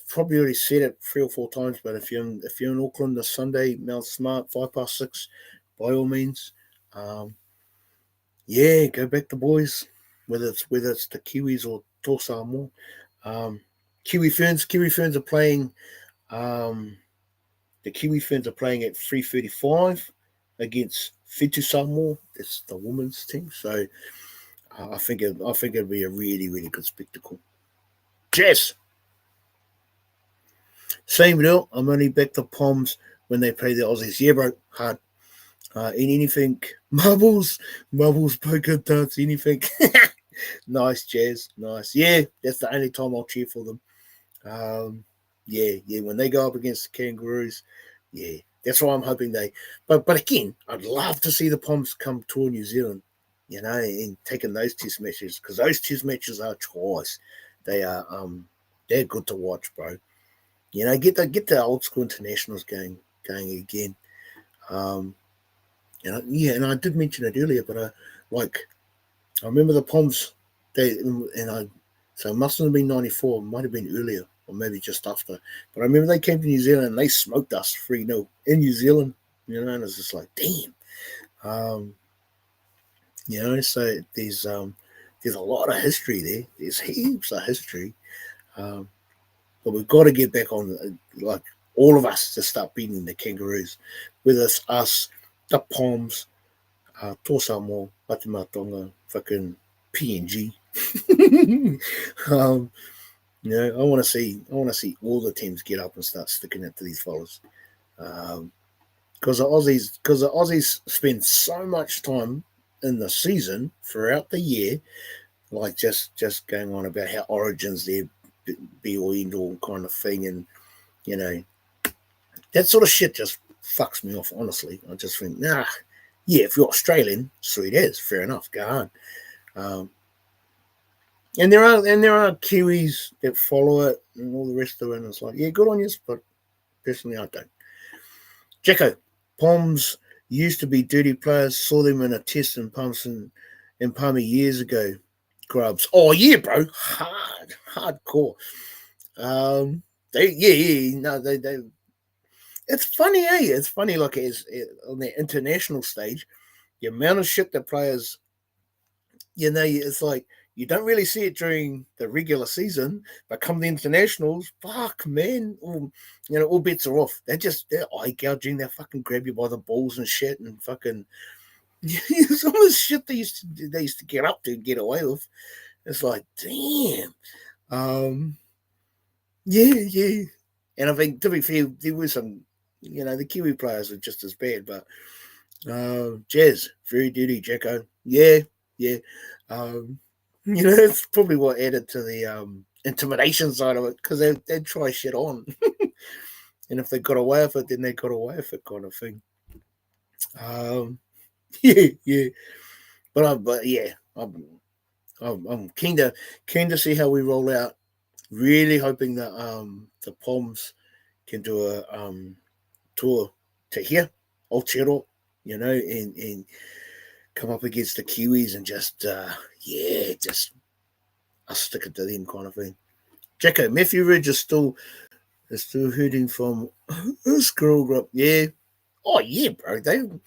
Speaker 1: probably already said it 3 or 4 times, but if you're in Auckland this Sunday, Mount Smart, 6:05, by all means, go back the boys. Whether it's the Kiwis or Tō Samoa. Kiwi Ferns are playing. The Kiwi Ferns are playing at 3:35 against Whetu Samoa. That's the women's team. So I think it'll be a really, really good spectacle. Jess. Same deal. I'm only back the Poms when they play the Aussies. Yeah, bro. Hard. Anything. Marbles, poker darts, anything. Nice, Jazz. Nice. Yeah, that's the only time I'll cheer for them. When they go up against the Kangaroos, that's why I'm hoping they. But again, I'd love to see the Poms come tour New Zealand, and taking those test matches, because those test matches are choice. They are they're good to watch, bro. Get the old school internationals going again. And I did mention it earlier, but I remember the Poms. So it mustn't have been 94. It might have been earlier, or maybe just after. But I remember they came to New Zealand and they smoked us 3-0 in New Zealand. And it's just like, damn. So there's a lot of history there. There's heaps of history. But we've got to get back on, like, all of us to start beating the Kangaroos. Whether it's us, the Poms, Tō Samoa, Whatumatonga, fucking PNG. I want to see all the teams get up and start sticking it to these fellas, because the Aussies spend so much time in the season throughout the year, like just going on about how Origins their be or end all kind of thing, and that sort of shit just fucks me off. Honestly, I just think, if you're Australian, sweet as, fair enough, go on. And there are Kiwis that follow it and all the rest of it, and it's like, yeah, good on you, but personally I don't. Jacko, Poms used to be dirty players, saw them in a test in Palmy years ago. Grubs. Oh yeah, bro. Hardcore. They it's funny, It's funny, like, on the international stage, the amount of shit that players, it's like, you don't really see it during the regular season, but come the internationals, fuck, man, all bets are off. They're eye gouging. They fucking grab you by the balls and shit, and fucking some of the shit they used to get up to and get away with. It's like, damn. Yeah. And I think, to be fair, there were some, the Kiwi players were just as bad, but Jazz, very dirty, Jacko. Yeah. That's probably what added to the intimidation side of it, because they'd try shit on. And if they got away with it, then they got away with it, kind of thing. Yeah, yeah. But yeah, I'm keen to see how we roll out. Really hoping that the Poms can do a tour to here, Aotearoa, and come up against the Kiwis and just just I'll stick it to them kind of thing. Jacko, Matthew Ridge is still hurting from a squirrel group. Yeah. Oh yeah, bro. They were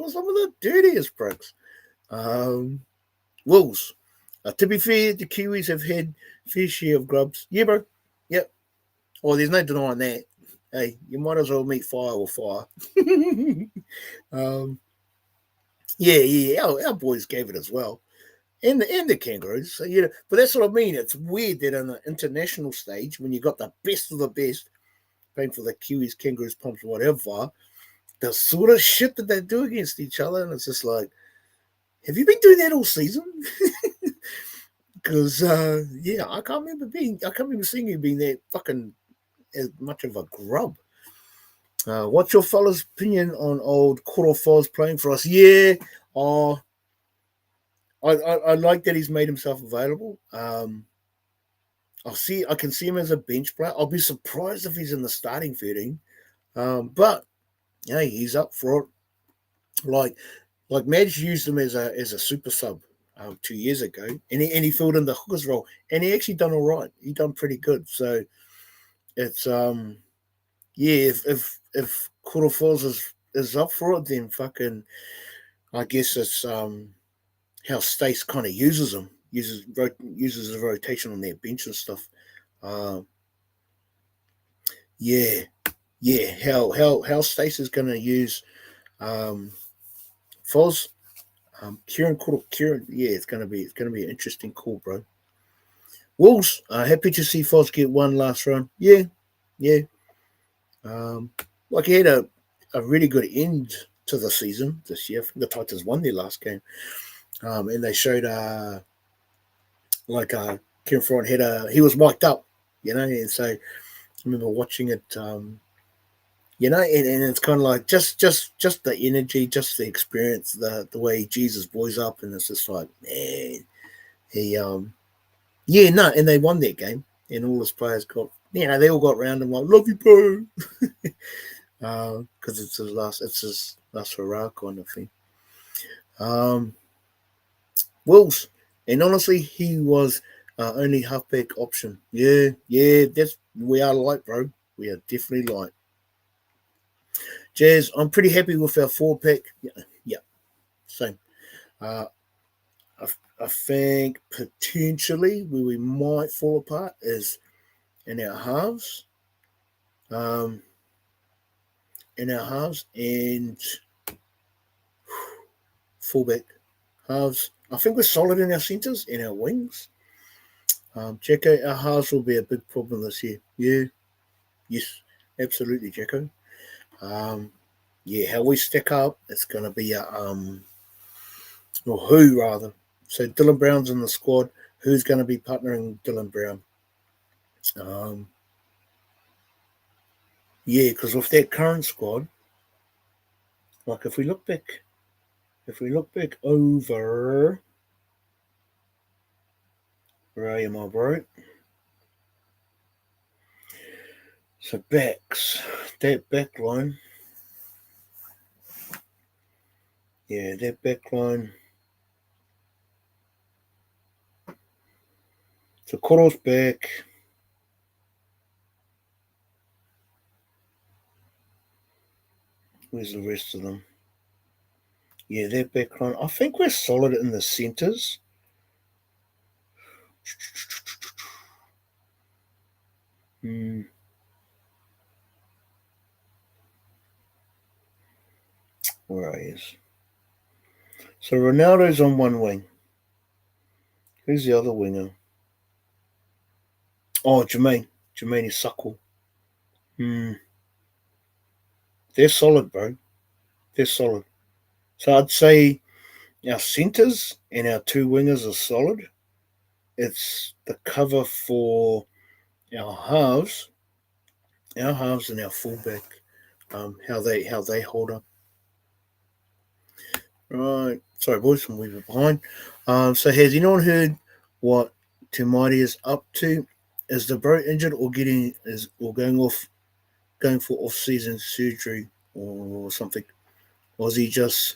Speaker 1: some of the dirtiest pricks. Um Wolves. To be fair, the Kiwis have had fair share of grubs. Yeah, bro. Yep. Well, there's no denying that. Hey, you might as well meet fire with fire. um, yeah. Our boys gave it as well, and the Kangaroos. So but that's what I mean. It's weird that on the international stage, when you got the best of the best, playing for the Kiwis, Kangaroos, Pumps, whatever, the sort of shit that they do against each other, and it's just like, have you been doing that all season? Because I can't remember seeing you being that fucking as much of a grub. What's your fella's opinion on old Korero Foz playing for us? Yeah, uh, I like that he's made himself available. I can see him as a bench player. I'll be surprised if he's in the starting 13. But yeah, he's up for it. Like Madge used him as a super sub 2 years ago, and he filled in the hooker's role, and he actually done all right. He done pretty good. So it's yeah, if Korero Foz is up for it, then fucking I guess it's how Stace kind of uses them, uses the rotation on their bench and stuff. Um, yeah, yeah. How Stace is going to use um, Foz, Kieran. Yeah, it's gonna be an interesting call, bro. Wolves, happy to see Foz get one last run. Yeah, yeah. Um, like he had a really good end to the season this year. I think the Titans won their last game, and they showed like Kieran Foran he was mic'd up, and so I remember watching it, and it's kind of like just the energy, just the experience, the way Jesus boys up, and it's just like, man, he yeah, no, and they won that game, and all his players got, they all got around him like, love you, bro, because it's his last hurrah kind of thing. Um, Wills, and honestly, he was only halfback option. Yeah, we are light, bro. We are definitely light. Jazz, I'm pretty happy with our 4 pack. Yeah, same. Uh, I think potentially where we might fall apart is in our halves. Um, and fullback halves. I think we're solid in our centres and our wings. Jacko, our halves will be a big problem this year. Yeah, yes, absolutely, Jacko. How we stack up, it's going to be or who rather. So Dylan Brown's in the squad. Who's going to be partnering Dylan Brown? Because with that current squad, like if we look back over, where are you, my bro? So backs, that back line. Yeah, that back line. So Koro's back. Where's the rest of them? Yeah, that back line. I think we're solid in the centres. Where are you? So Ronaldo's on one wing. Who's the other winger? Oh, Jermaine. Jermaine is Suckle. They're solid, bro. They're solid. So I'd say our centres and our 2 wingers are solid. It's the cover for our halves our halves and our fullback, how they hold up. Right. Sorry, boys, I'm leaving behind. So has anyone heard what Tamati is up to? Is the bro injured or going for off season surgery or something? Or is he just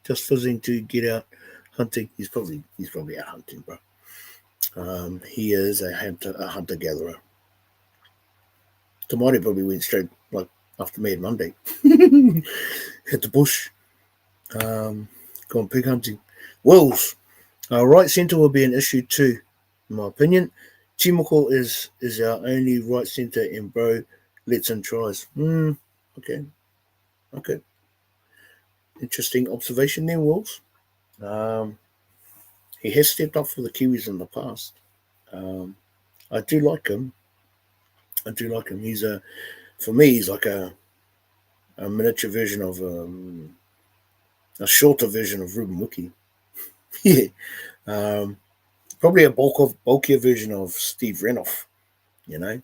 Speaker 1: fizzing to get out hunting? He's probably out hunting, bro. He is a hunter gatherer. Tamati probably went straight like after Mad Monday. Hit the bush. Gone pig hunting. Wolves. Right centre will be an issue too, in my opinion. Timoko is our only right centre, and bro lets in tries. Okay, okay. Interesting observation there, Wolves. Um, he has stepped up for the Kiwis in the past. Um, I do like him. I do like him. For me, he's like a miniature version of a shorter version of Ruben Wiki. Yeah. Um, Probably a bulkier version of Steve Renoff. You know,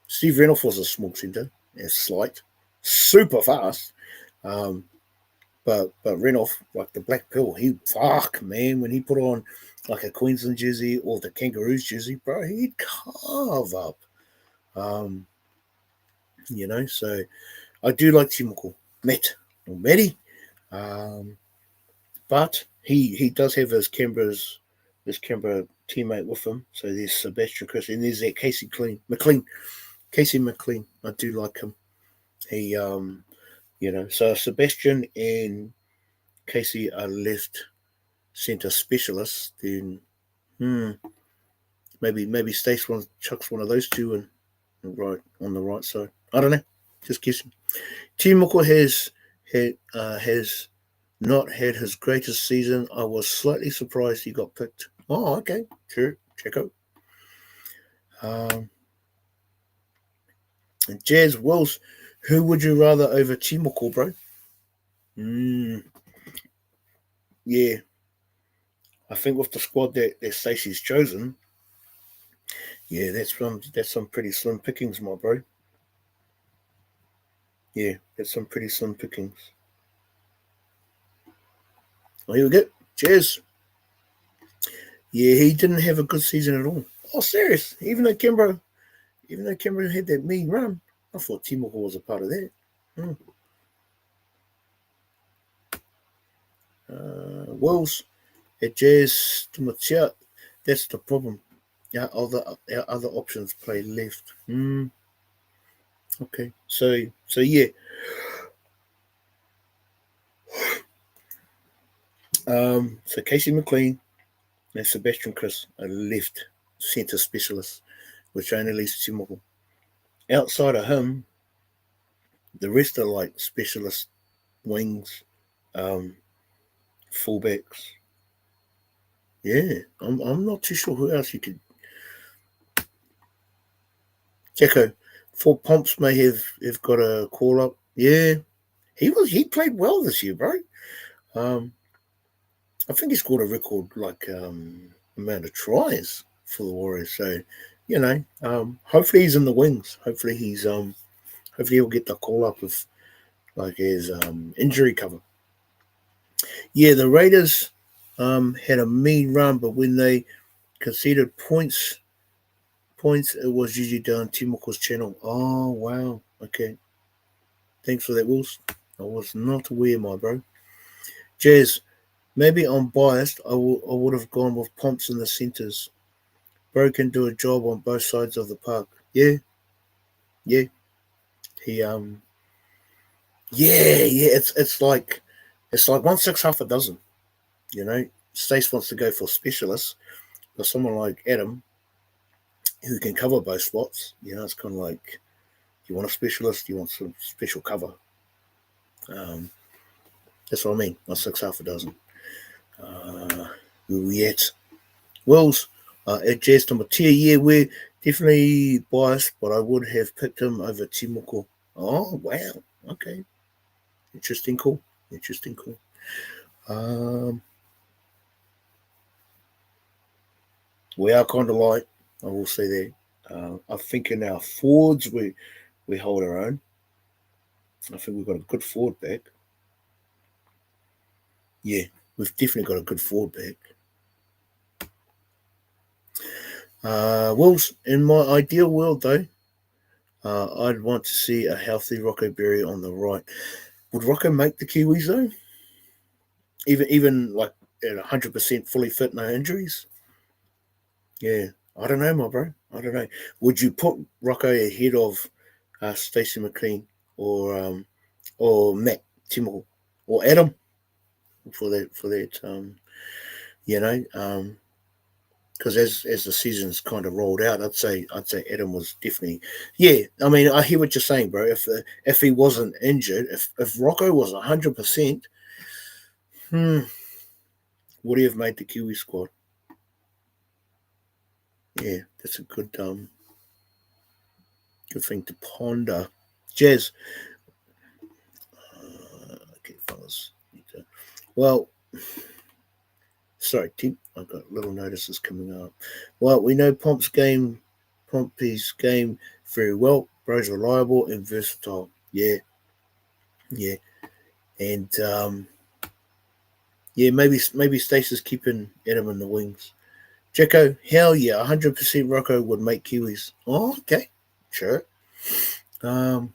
Speaker 1: Steve Renoff was a small centre, slight, super fast. Um, but Renoff, like the Black Pill, he fuck man when he put on like a Queensland jersey or the Kangaroos jersey, bro, he'd carve up. Um, so I do like Timoko Met or Medi, but he does have his Canberra teammate with him. So there's Sebastian Chris and there's that Casey McLean. I do like him. He so Sebastian and Casey are left centre specialists. Then maybe Stace chucks one of those two and right on the right side. I don't know. Just guessing. Timoko has not had his greatest season. I was slightly surprised he got picked. Oh, okay. Sure. Check out. Jazz Wills, who would you rather over Timoko, bro? Yeah. I think with the squad that Stacey's chosen, yeah, that's some pretty slim pickings, my bro. Yeah, that's some pretty slim pickings. Oh, here we go. Cheers. Yeah, he didn't have a good season at all. Oh, serious. Even though Canberra had that mean run, I thought Timoko was a part of that. Wills at Jazz Tumatia. That's the problem. Our other options play left. Okay. So yeah. So Casey McLean and Sebastian Chris are left centre specialists, which only leaves Timoko. Outside of him, the rest are like specialist wings, um, fullbacks. Yeah, I'm not too sure who else you could. Jacko, Fort Pomps may have got a call up. Yeah, he played well this year, bro. Um, I think he scored a record amount of tries for the Warriors. So, hopefully he's in the wings. Hopefully he'll get the call up with like his injury cover. Yeah, the Raiders had a mean run, but when they conceded points, it was usually down Timoko's channel. Oh wow, okay. Thanks for that, Wills. I was not aware, my bro. Jazz, maybe I'm biased. I would have gone with Pomps in the centres. Bro can do a job on both sides of the park. Yeah, yeah. He yeah. It's like 1/6 half a dozen. Stace wants to go for specialists, but someone like Adam who can cover both spots. It's kind of like you want a specialist, you want some special cover. That's what I mean. 1/6 half a dozen. Yet. Wills, at Jazz number tier, yeah, we're definitely biased, but I would have picked him over Timoko. Oh, wow. Okay. Interesting call. We are kind of light, I will say that. I think in our forwards we hold our own. I think we've got a good forward back. Yeah, we've definitely got a good forward back. Wolves, in my ideal world though, I'd want to see a healthy Rocco Berry on the right. Would Rocco make the Kiwis though? Even like at 100% fully fit, no injuries? Yeah, I don't know, my bro. I don't know. Would you put Rocco ahead of Stacey McLean or Matt Timmel or Adam for that? You know, because as the season's kind of rolled out, I'd say Adam was definitely. Yeah, I mean, I hear what you're saying, bro. If he wasn't injured, if Rocco was 100%, would he have made the Kiwi squad? Yeah, that's a good thing to ponder. Jazz. Okay, fellas. Well, sorry, Tim. I've got little notices coming up. Well, we know Pompey's game very well. Bro's reliable and versatile. Yeah, yeah, and yeah, maybe Stacey's keeping Adam in the wings. Jacko, hell yeah, 100% Rocco would make Kiwis. Oh, okay, sure. Well,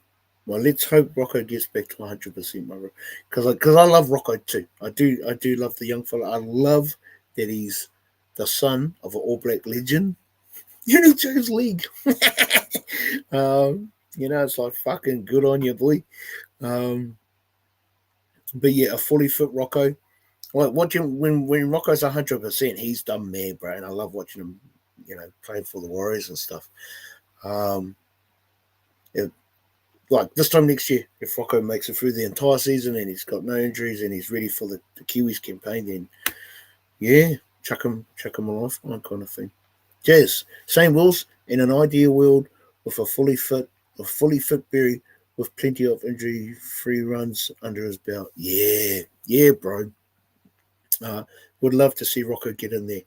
Speaker 1: let's hope Rocco gets back to 100%, my bro. Because I love Rocco too. I do love the young fella. I love that he's the son of an All Black legend. You know, chose league. It's like fucking good on you, boy. Um, but yeah, a fully fit Rocco. Like watching when Rocco's 100%, he's done mad, bro. And I love watching him, playing for the Warriors and stuff. Um, it, like this time next year, if Rocco makes it through the entire season and he's got no injuries and he's ready for the Kiwis campaign, then yeah, chuck him a lifeline kind of thing. Jazz, same Wills, in an ideal world with a fully fit Berry with plenty of injury-free runs under his belt. Yeah, bro. Would love to see Rocco get in there.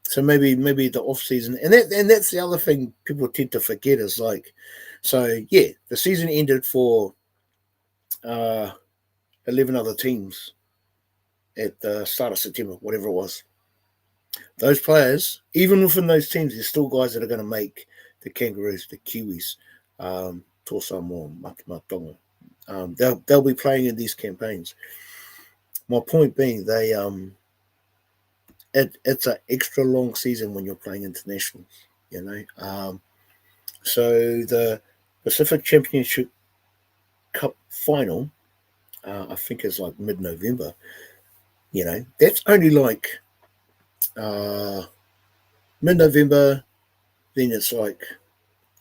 Speaker 1: So maybe the off season, and that's the other thing people tend to forget is like, so yeah, the season ended for 11 other teams at the start of September, whatever it was. Those players, even within those teams, there's still guys that are going to make the Kangaroos, the Kiwis, Tosamoa, Matonga. They'll be playing in these campaigns. My point being, it's an extra long season when you're playing internationals. So the Pacific Championship Cup final, I think is like mid-November. That's only like mid-November. Then it's like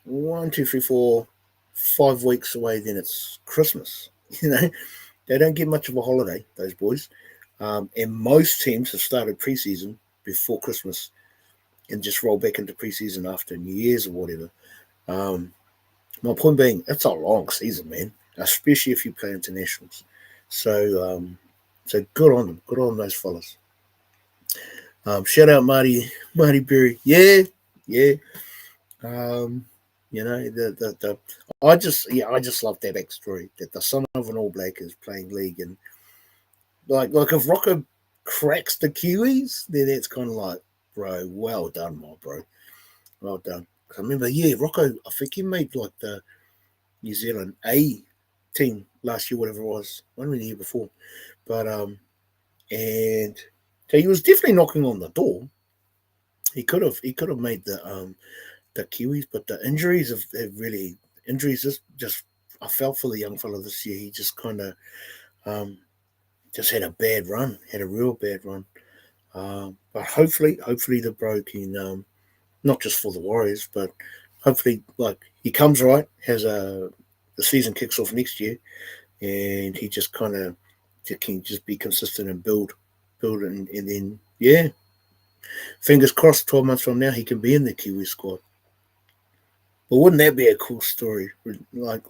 Speaker 1: 1, 2, 3, 4, 5 weeks away. Then it's Christmas. They don't get much of a holiday, those boys. And most teams have started preseason before Christmas and just roll back into preseason after New Year's or whatever. My point being, it's a long season, man, especially if you play internationals. So good on them. Good on those fellas. Shout out Marty Berry. Yeah. The I just love that backstory that the son of an All Black is playing league, and like if Rocco cracks the Kiwis, then it's kind of like, bro, well done, my bro, well done. I remember, Rocco, I think he made like the New Zealand A team last year, whatever it was, one the year before, but and so he was definitely knocking on the door. He could have made the Kiwis, but the injuries have really just I felt for the young fella this year. He just kind of just had a real bad run. But hopefully the bro can not just for the Warriors, but hopefully like he comes right, the season kicks off next year, and he just kind of can just be consistent and build and then fingers crossed 12 months from now he can be in the Kiwi squad. But wouldn't that be a cool story? Like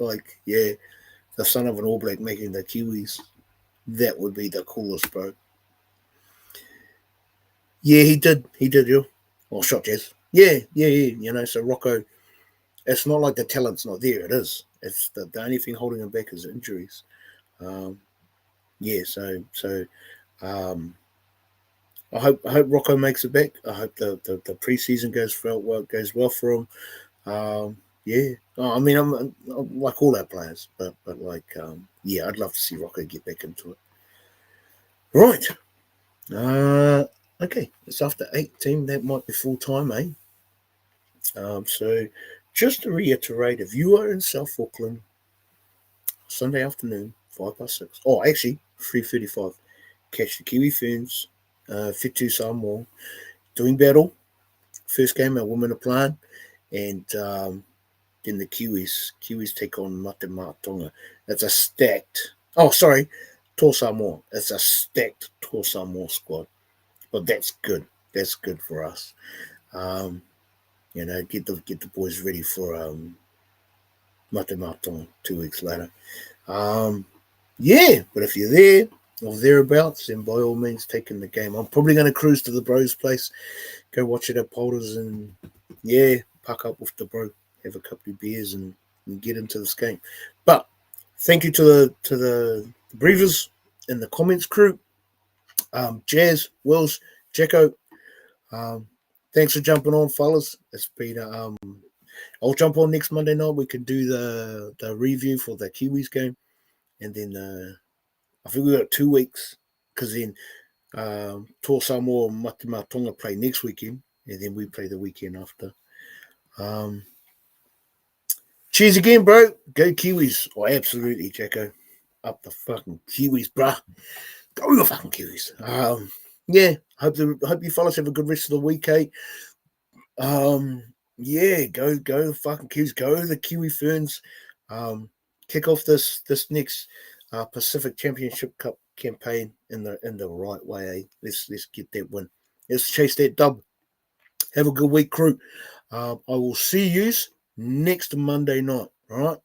Speaker 1: the son of an All Black making the Kiwis. That would be the coolest, bro. Yeah, he did, yo. Well, shot, Jess. Yeah. You know, so Rocco, it's not like the talent's not there. It is. It's the only thing holding him back is injuries. Um, yeah. So um, I hope Rocco makes it back. I hope the preseason goes well for him. Yeah. I mean, I'm like all our players, but like yeah, I'd love to see Rocco get back into it. Right. Uh, okay. It's after 18. That might be full time, eh? So just to reiterate, if you are in South Auckland, Sunday afternoon, 5 past 6. Oh, actually, 3:35. Catch the Kiwi Ferns, Fitu Samoa, doing battle. First game, our women are playing, and then the Kiwis take on Mate Matonga. It's a stacked. Oh, sorry, Tor Samoa. It's a stacked Tor Samoa squad, but that's good. That's good for us. Um, you know, get the boys ready for Mate Matonga 2 weeks later. Um, yeah, but if you're there or thereabouts, then by all means, take in the game. I'm probably going to cruise to the bros' place, go watch it at Polders, and yeah, pack up with the bro, have a couple of beers, and get into this game. But thank you to the Breathers and the comments crew, Jazz, Wills, Jacko. Um, thanks for jumping on, fellas. It's been I'll jump on next Monday night. We can do the review for the Kiwis game, and then I think we got 2 weeks because then Tor Samoa and Matima Tonga play next weekend, and then we play the weekend after. Um, cheers again, bro. Go Kiwis. Oh, absolutely, Jacko. Up the fucking Kiwis, bruh. Go the fucking Kiwis. Yeah, hope you fellas have a good rest of the week, eh? Yeah, go the fucking Kiwis. Go the Kiwi Ferns. Kick off this next Pacific Championship Cup campaign in the right way, eh? Let's get that win. Let's chase that dub. Have a good week, crew. I will see yous next Monday night. All right.